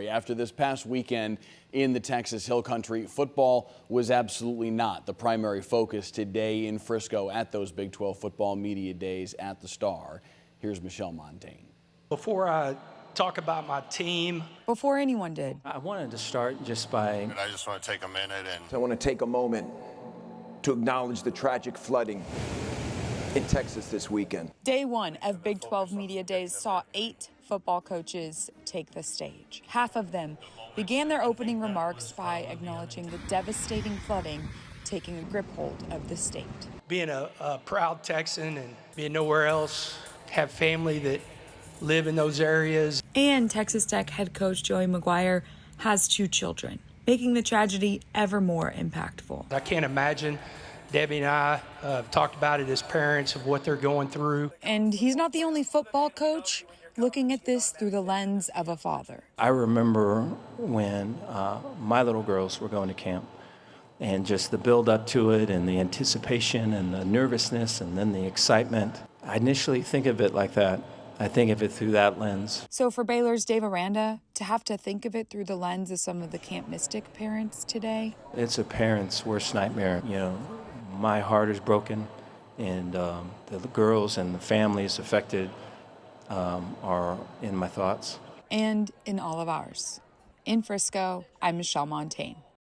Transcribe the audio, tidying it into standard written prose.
After this past weekend in the Texas Hill Country, football was absolutely not the primary focus today in Frisco at those Big 12 football media days at the Star. Here's Michelle Montaigne. Before I talk about my team, before anyone did, I wanted to start just by... And I just want to take a minute and... I want to take a moment to acknowledge the tragic flooding in Texas this weekend. Day one of Big 12 Media Days saw 8 football coaches take the stage. Half of them began their opening remarks by acknowledging the devastating flooding taking a grip hold of the state. being a proud Texan and being nowhere else, have family that live in those areas. And Texas Tech head coach Joey McGuire has 2 children, making the tragedy ever more impactful. I can't imagine. Debbie and I have talked about it as parents of what they're going through. And he's not the only football coach looking at this through the lens of a father. I remember when my little girls were going to camp, and just the build up to it and the anticipation and the nervousness and then the excitement. I initially think of it like that. I think of it through that lens. So for Baylor's Dave Aranda to have to think of it through the lens of some of the Camp Mystic parents today. It's a parent's worst nightmare. You know, my heart is broken, and the girls and the families affected are in my thoughts. And in all of ours. In Frisco, I'm Michelle Montaigne.